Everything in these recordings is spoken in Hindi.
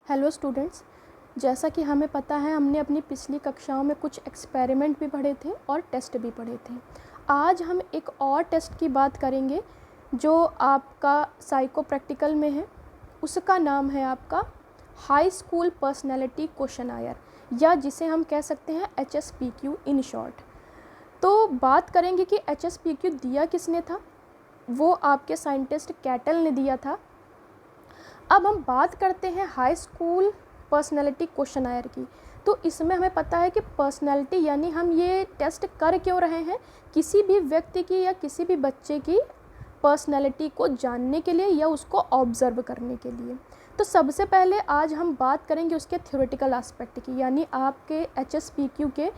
हेलो स्टूडेंट्स, जैसा कि हमें पता है हमने अपनी पिछली कक्षाओं में कुछ एक्सपेरिमेंट भी पढ़े थे और टेस्ट भी पढ़े थे। आज हम एक और टेस्ट की बात करेंगे जो आपका साइको प्रैक्टिकल में है। उसका नाम है आपका हाई स्कूल पर्सनैलिटी क्वेश्चनायर, या जिसे हम कह सकते हैं HSPQ इन शॉर्ट। तो बात करेंगे कि HSPQ दिया किसने था। वो आपके साइंटिस्ट कैटल ने दिया था। अब हम बात करते हैं हाई स्कूल पर्सनैलिटी क्वेश्चनायर की। तो इसमें हमें पता है कि पर्सनैलिटी यानी हम ये टेस्ट कर क्यों रहे हैं, किसी भी व्यक्ति की या किसी भी बच्चे की पर्सनैलिटी को जानने के लिए या उसको ऑब्ज़र्व करने के लिए। तो सबसे पहले आज हम बात करेंगे उसके थ्योरेटिकल एस्पेक्ट की, यानी आपके HSPQ के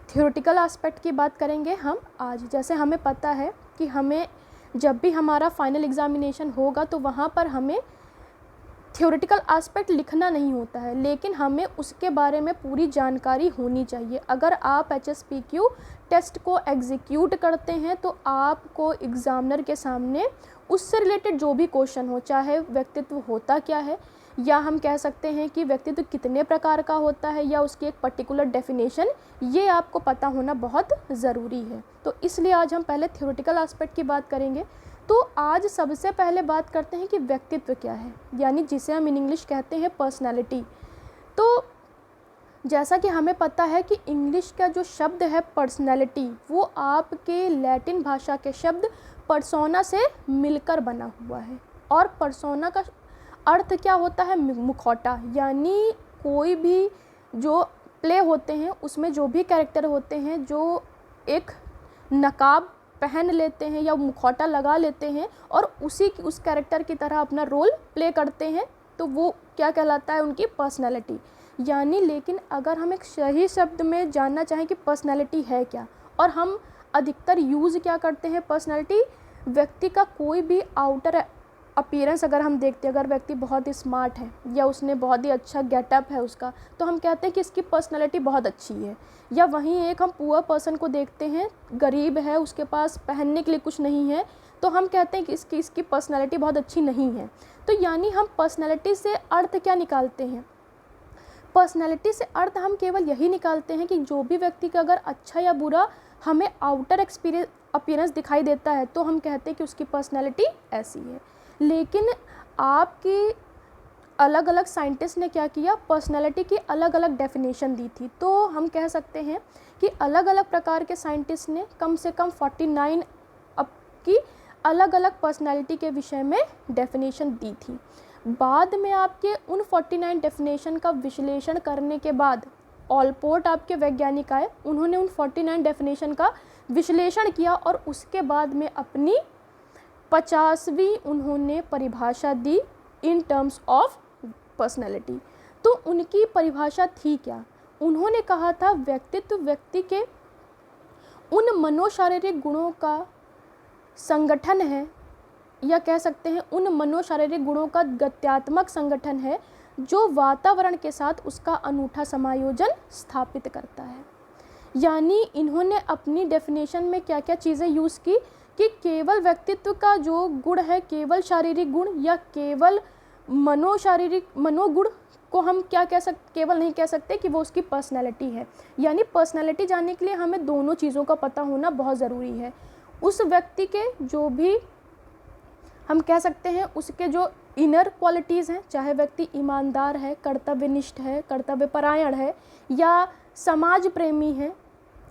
थ्योरेटिकल एस्पेक्ट की बात करेंगे हम आज। जैसे हमें पता है कि हमें जब भी हमारा फाइनल एग्ज़ामिनेशन होगा तो वहाँ पर हमें थ्योरेटिकल एस्पेक्ट लिखना नहीं होता है, लेकिन हमें उसके बारे में पूरी जानकारी होनी चाहिए। अगर आप HSPQ टेस्ट को एग्जीक्यूट करते हैं तो आपको एग्ज़ामिनर के सामने उससे रिलेटेड जो भी क्वेश्चन हो, चाहे व्यक्तित्व होता क्या है, या हम कह सकते हैं कि व्यक्तित्व कितने प्रकार का होता है, या उसकी एक पर्टिकुलर डेफिनेशन, ये आपको पता होना बहुत ज़रूरी है। तो इसलिए आज हम पहले थ्योरेटिकल एस्पेक्ट की बात करेंगे। तो आज सबसे पहले बात करते हैं कि व्यक्तित्व क्या है, यानी जिसे हम इन इंग्लिश कहते हैं पर्सनैलिटी। तो जैसा कि हमें पता है कि इंग्लिश का जो शब्द है पर्सनैलिटी, वो आपके लैटिन भाषा के शब्द पर्सोना से मिलकर बना हुआ है। और पर्सोना का अर्थ क्या होता है? मुखौटा, यानी कोई भी जो प्ले होते हैं उसमें जो भी कैरेक्टर होते हैं जो एक नकाब पहन लेते हैं या मुखौटा लगा लेते हैं और उस कैरेक्टर की तरह अपना रोल प्ले करते हैं, तो वो क्या कहलाता है? उनकी पर्सनैलिटी। यानी लेकिन अगर हम एक सही शब्द में जानना चाहें कि पर्सनैलिटी है क्या, और हम अधिकतर यूज़ क्या करते हैं पर्सनैलिटी, व्यक्ति का कोई भी आउटर अपीयरेंस अगर हम देखते हैं, अगर व्यक्ति बहुत ही स्मार्ट है या उसने बहुत ही अच्छा गेटअप है उसका, तो हम कहते हैं कि इसकी पर्सनैलिटी बहुत अच्छी है। या वहीं एक हम पुअर पर्सन को देखते हैं, गरीब है, उसके पास पहनने के लिए कुछ नहीं है, तो हम कहते हैं कि इसकी पर्सनैलिटी बहुत अच्छी नहीं है। तो यानी हम पर्सनैलिटी से अर्थ क्या निकालते हैं? पर्सनैलिटी से अर्थ हम केवल यही निकालते हैं कि जो भी व्यक्ति का अगर अच्छा या बुरा हमें आउटर अपीयरेंस दिखाई देता है तो हम कहते हैं कि उसकी पर्सनैलिटी ऐसी है। लेकिन आपकी अलग अलग साइंटिस्ट ने क्या किया, पर्सनैलिटी की अलग अलग डेफिनेशन दी थी। तो हम कह सकते हैं कि अलग अलग प्रकार के साइंटिस्ट ने कम से कम 49 अब की अलग अलग पर्सनैलिटी के विषय में डेफिनेशन दी थी। बाद में आपके उन 49 डेफिनेशन का विश्लेषण करने के बाद ऑलपोर्ट आपके वैज्ञानिक आए, उन्होंने उन 49 डेफिनेशन का विश्लेषण किया और उसके बाद में अपनी 50वीं उन्होंने परिभाषा दी इन टर्म्स ऑफ पर्सनैलिटी। तो उनकी परिभाषा थी क्या? उन्होंने कहा था व्यक्तित्व व्यक्ति के उन मनोशारीरिक गुणों का संगठन है, या कह सकते हैं उन मनोशारीरिक गुणों का गत्यात्मक संगठन है जो वातावरण के साथ उसका अनूठा समायोजन स्थापित करता है। यानी इन्होंने अपनी डेफिनेशन में क्या क्या चीज़ें यूज़ की कि केवल व्यक्तित्व का जो गुण है, केवल शारीरिक गुण या केवल मनोगुण को हम क्या केवल नहीं कह सकते कि वो उसकी पर्सनैलिटी है। यानी पर्सनैलिटी जानने के लिए हमें दोनों चीज़ों का पता होना बहुत ज़रूरी है। उस व्यक्ति के जो भी हम कह सकते हैं उसके जो इनर क्वालिटीज़ हैं, चाहे व्यक्ति ईमानदार है, कर्तव्यनिष्ठ है, कर्तव्यपरायण है या समाज प्रेमी है,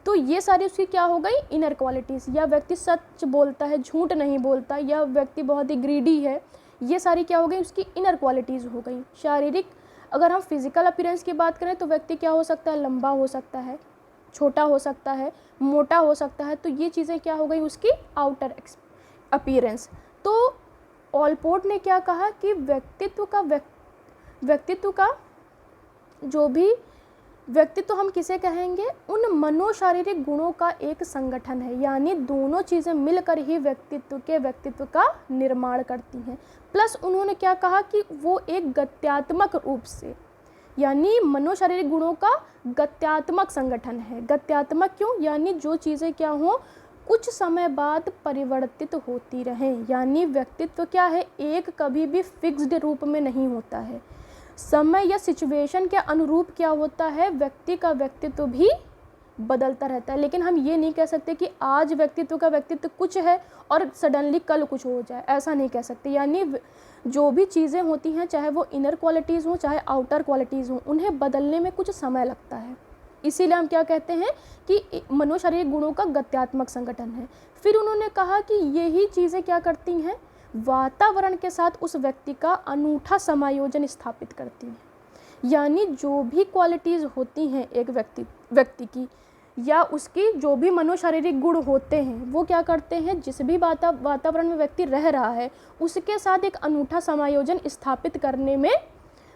तो ये सारी उसकी क्या हो गई? Inner qualities. या व्यक्ति सच बोलता है, झूठ नहीं बोलता, या व्यक्ति बहुत ही ग्रीडी है, ये सारी क्या हो गई? उसकी इनर क्वालिटीज़ हो गई। शारीरिक अगर हम फिज़िकल अपीयरेंस की बात करें तो व्यक्ति क्या हो सकता है? लंबा हो सकता है, छोटा हो सकता है, मोटा हो सकता है। तो ये चीज़ें क्या हो गई? उसकी आउटर अपीयरेंस। तो ऑलपोर्ट ने क्या कहा कि व्यक्तित्व का जो भी व्यक्तित्व हम किसे कहेंगे? उन मनोशारीरिक गुणों का एक संगठन है। यानी दोनों चीज़ें मिलकर ही व्यक्तित्व का निर्माण करती हैं। प्लस उन्होंने क्या कहा कि वो एक गत्यात्मक रूप से, यानी मनोशारीरिक गुणों का गत्यात्मक संगठन है। गत्यात्मक क्यों? यानी जो चीज़ें क्या हों, कुछ समय बाद परिवर्तित होती रहें। यानी व्यक्तित्व क्या है? एक कभी भी फिक्स्ड रूप में नहीं होता है। समय या सिचुएशन के अनुरूप क्या होता है, व्यक्ति का व्यक्तित्व भी बदलता रहता है। लेकिन हम ये नहीं कह सकते कि आज व्यक्तित्व का व्यक्तित्व कुछ है और सडनली कल कुछ हो जाए, ऐसा नहीं कह सकते। यानी जो भी चीज़ें होती हैं, चाहे वो इनर क्वालिटीज़ हों चाहे आउटर क्वालिटीज़ हों, उन्हें बदलने में कुछ समय लगता है। इसीलिए हम क्या कहते हैं कि मनोशारीरिक गुणों का गत्यात्मक संगठन है। फिर उन्होंने कहा कि यही चीज़ें क्या करती हैं, वातावरण के साथ उस व्यक्ति का अनूठा समायोजन स्थापित करती हैं। यानी जो भी क्वालिटीज़ होती हैं एक व्यक्ति की, या उसकी जो भी मनोशारीरिक गुण होते हैं, वो क्या करते हैं, जिस भी वातावरण में व्यक्ति रह रहा है उसके साथ एक अनूठा समायोजन स्थापित करने में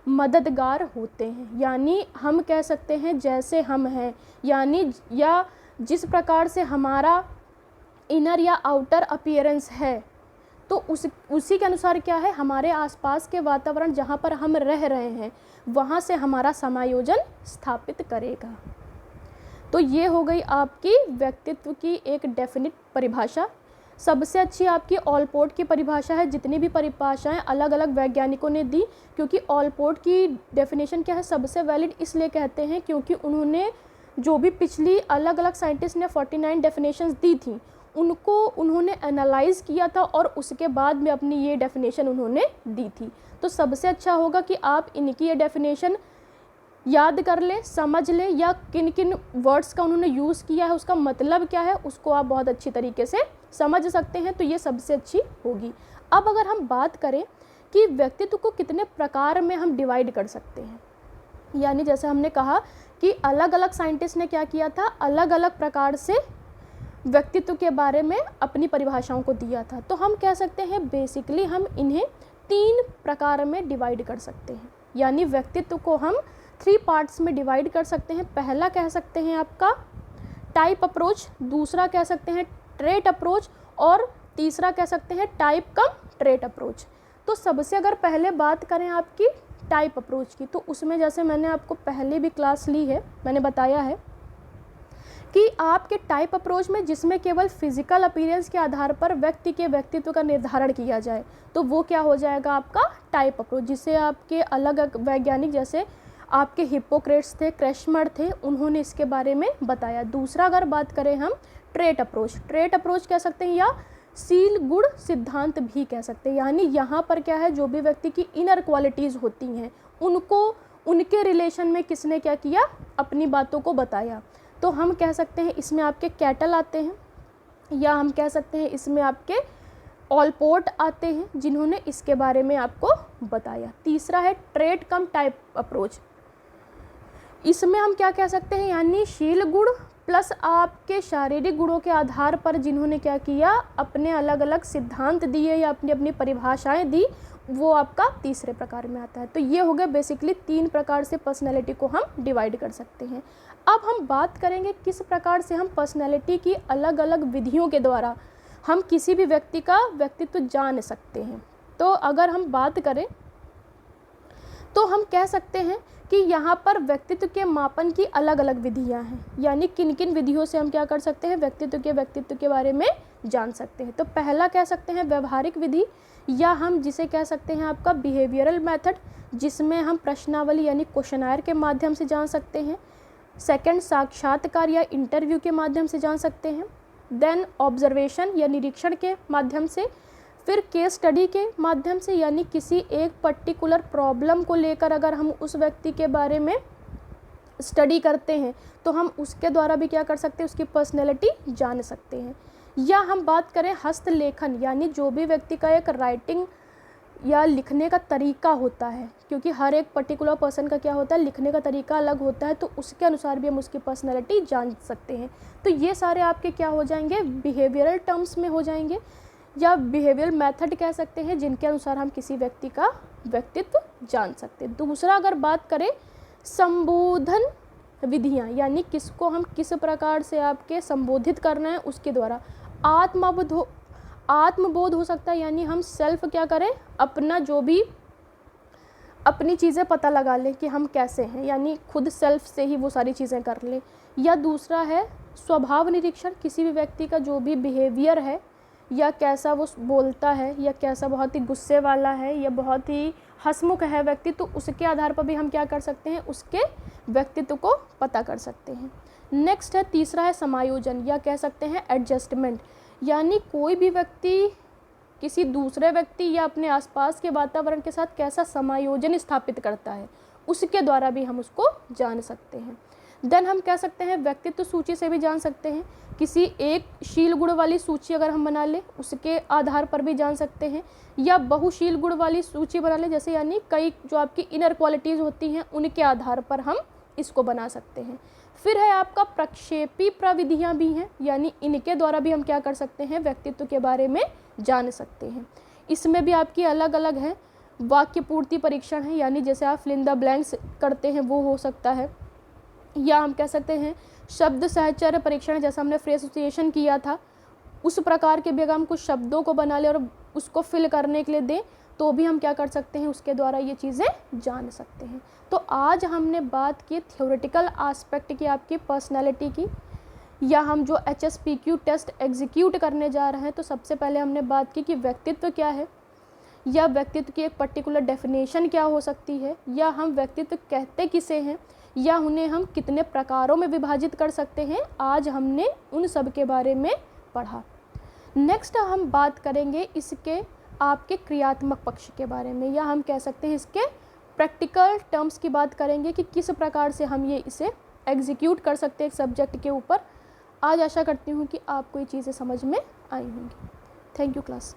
मददगार होते हैं। यानी हम कह सकते हैं जैसे हम हैं, यानी या जिस प्रकार से हमारा इनर या आउटर अपीयरेंस है, तो उसी के अनुसार क्या है, हमारे आसपास के वातावरण जहाँ पर हम रह रहे हैं वहाँ से हमारा समायोजन स्थापित करेगा। तो ये हो गई आपकी व्यक्तित्व की एक डेफिनिट परिभाषा। सबसे अच्छी आपकी ऑलपोर्ट की परिभाषा है। जितनी भी परिभाषाएं अलग अलग वैज्ञानिकों ने दी, क्योंकि ऑलपोर्ट की डेफिनेशन क्या है, सबसे वैलिड इसलिए कहते हैं क्योंकि उन्होंने जो भी पिछली अलग अलग साइंटिस्ट ने 49 डेफिनेशंस दी थी उनको उन्होंने एनालाइज किया था और उसके बाद में अपनी ये डेफिनेशन उन्होंने दी थी। तो सबसे अच्छा होगा कि आप इनकी ये डेफिनेशन याद कर लें, समझ लें, या किन किन वर्ड्स का उन्होंने यूज़ किया है, उसका मतलब क्या है, उसको आप बहुत अच्छी तरीके से समझ सकते हैं। तो ये सबसे अच्छी होगी। अब अगर हम बात करें कि व्यक्तित्व को कितने प्रकार में हम डिवाइड कर सकते हैं, यानी जैसे हमने कहा कि अलग अलग साइंटिस्ट ने क्या किया था, अलग अलग प्रकार से व्यक्तित्व के बारे में अपनी परिभाषाओं को दिया था। तो हम कह सकते हैं बेसिकली हम इन्हें 3 प्रकार में डिवाइड कर सकते हैं। यानी व्यक्तित्व को हम 3 पार्ट्स में डिवाइड कर सकते हैं। पहला कह सकते हैं आपका टाइप अप्रोच, दूसरा कह सकते हैं ट्रेट अप्रोच, और तीसरा कह सकते हैं टाइप कम ट्रेट अप्रोच। तो सबसे अगर पहले बात करें आपकी टाइप अप्रोच की, तो उसमें जैसे मैंने आपको पहले भी क्लास ली है, मैंने बताया है कि आपके टाइप अप्रोच में जिसमें केवल फिजिकल अपीयरेंस के आधार पर व्यक्ति के व्यक्तित्व का निर्धारण किया जाए, तो वो क्या हो जाएगा आपका टाइप अप्रोच, जिसे आपके अलग वैज्ञानिक जैसे आपके हिप्पोक्रेट्स थे, क्रेशमर थे, उन्होंने इसके बारे में बताया। दूसरा अगर बात करें हम ट्रेट अप्रोच कह सकते हैं, या सील गुण सिद्धांत भी कह सकते हैं। यानी यहाँ पर क्या है, जो भी व्यक्ति की इनर क्वालिटीज़ होती हैं उनको उनके रिलेशन में किसने क्या किया, अपनी बातों को बताया। तो हम कह सकते हैं इसमें आपके कैटल आते हैं, या हम कह सकते हैं इसमें आपके ऑलपोर्ट आते हैं जिन्होंने इसके बारे में आपको बताया। तीसरा है ट्रेट कम टाइप अप्रोच। इसमें हम क्या कह सकते हैं, यानी शील गुण प्लस आपके शारीरिक गुणों के आधार पर जिन्होंने क्या किया, अपने अलग अलग सिद्धांत दिए या अपनी अपनी परिभाषाएं दी, वो आपका तीसरे प्रकार में आता है। तो ये हो गया बेसिकली 3 प्रकार से पर्सनैलिटी को हम डिवाइड कर सकते हैं। अब हम बात करेंगे किस प्रकार से हम पर्सनैलिटी की अलग अलग विधियों के द्वारा हम किसी भी व्यक्ति का व्यक्तित्व जान सकते हैं। तो अगर हम बात करें तो हम कह सकते हैं कि यहाँ पर व्यक्तित्व के मापन की अलग अलग विधियाँ हैं। यानी किन किन विधियों से हम क्या कर सकते हैं, व्यक्तित्व के बारे में जान सकते हैं। तो पहला कह सकते हैं व्यवहारिक विधि, या हम जिसे कह सकते हैं आपका बिहेवियरल मेथड, जिसमें हम प्रश्नावली यानी क्वेश्चनायर के माध्यम से जान सकते हैं। सेकंड साक्षात्कार या इंटरव्यू के माध्यम से जान सकते हैं। देन ऑब्जर्वेशन या निरीक्षण के माध्यम से। फिर केस स्टडी के माध्यम से, यानी किसी एक पर्टिकुलर प्रॉब्लम को लेकर अगर हम उस व्यक्ति के बारे में स्टडी करते हैं तो हम उसके द्वारा भी क्या कर सकते हैं, उसकी पर्सनैलिटी जान सकते हैं। या हम बात करें हस्तलेखन, यानी जो भी व्यक्ति का एक राइटिंग या लिखने का तरीका होता है, क्योंकि हर एक पर्टिकुलर पर्सन का क्या होता है, लिखने का तरीका अलग होता है, तो उसके अनुसार भी हम उसकी पर्सनैलिटी जान सकते हैं। तो ये सारे आपके क्या हो जाएंगे, बिहेवियरल टर्म्स में हो जाएंगे, या बिहेवियरल मेथड कह सकते हैं, जिनके अनुसार हम किसी व्यक्ति का व्यक्तित्व जान सकते हैं। दूसरा अगर बात करें संबोधन विधियाँ, यानी किसको हम किस प्रकार से आपके संबोधित करना है उसके द्वारा। आत्मबोध हो सकता है, यानी हम सेल्फ क्या करें, अपना जो भी अपनी चीज़ें पता लगा लें कि हम कैसे हैं, यानी खुद सेल्फ से ही वो सारी चीज़ें कर लें। या दूसरा है स्वभाव निरीक्षण, किसी भी व्यक्ति का जो भी बिहेवियर है, या कैसा वो बोलता है, या कैसा बहुत ही गुस्से वाला है, या बहुत ही हंसमुख है व्यक्ति तो उसके आधार पर भी हम क्या कर सकते हैं, उसके व्यक्तित्व को पता कर सकते हैं। नेक्स्ट है, तीसरा है समायोजन या कह सकते हैं एडजस्टमेंट, यानी कोई भी व्यक्ति किसी दूसरे व्यक्ति या अपने आसपास के वातावरण के साथ कैसा समायोजन स्थापित करता है, उसके द्वारा भी हम उसको जान सकते हैं। देन हम कह सकते हैं व्यक्तित्व सूची से भी जान सकते हैं, किसी एक शील गुण वाली सूची अगर हम बना लें उसके आधार पर भी जान सकते हैं, या बहुशील गुण वाली सूची बना लें, जैसे यानी कई जो आपकी इनर क्वालिटीज़ होती हैं उनके आधार पर हम इसको बना सकते हैं। फिर है आपका प्रक्षेपी प्रविधियाँ भी हैं, यानी इनके द्वारा भी हम क्या कर सकते हैं, व्यक्तित्व के बारे में जान सकते हैं। इसमें भी आपकी अलग अलग हैं, वाक्य पूर्ति परीक्षण है, यानी जैसे आप फिल इन द ब्लैंक्स करते हैं वो हो सकता है, या हम कह सकते हैं शब्द साहचर्य परीक्षण, जैसा हमने फ्रेज एसोसिएशन किया था उस प्रकार के भी अगर हम कुछ शब्दों को बना ले और उसको फिल करने के लिए दें तो भी हम क्या कर सकते हैं, उसके द्वारा ये चीज़ें जान सकते हैं। तो आज हमने बात की थ्योरेटिकल एस्पेक्ट की, आपकी पर्सनैलिटी की, या हम जो HSPQ टेस्ट एग्जीक्यूट करने जा रहे हैं तो सबसे पहले हमने बात की कि व्यक्तित्व क्या है, या व्यक्तित्व की एक पर्टिकुलर डेफिनेशन क्या हो सकती है, या हम व्यक्तित्व कहते किसे हैं, या उन्हें हम कितने प्रकारों में विभाजित कर सकते हैं। आज हमने उन सब के बारे में पढ़ा। नेक्स्ट हम बात करेंगे इसके आपके क्रियात्मक पक्ष के बारे में, या हम कह सकते हैं इसके प्रैक्टिकल टर्म्स की बात करेंगे कि किस प्रकार से हम ये इसे एग्जीक्यूट कर सकते हैं एक सब्जेक्ट के ऊपर। आज आशा करती हूँ कि आपको ये चीज़ें समझ में आई होंगी। Thank you class.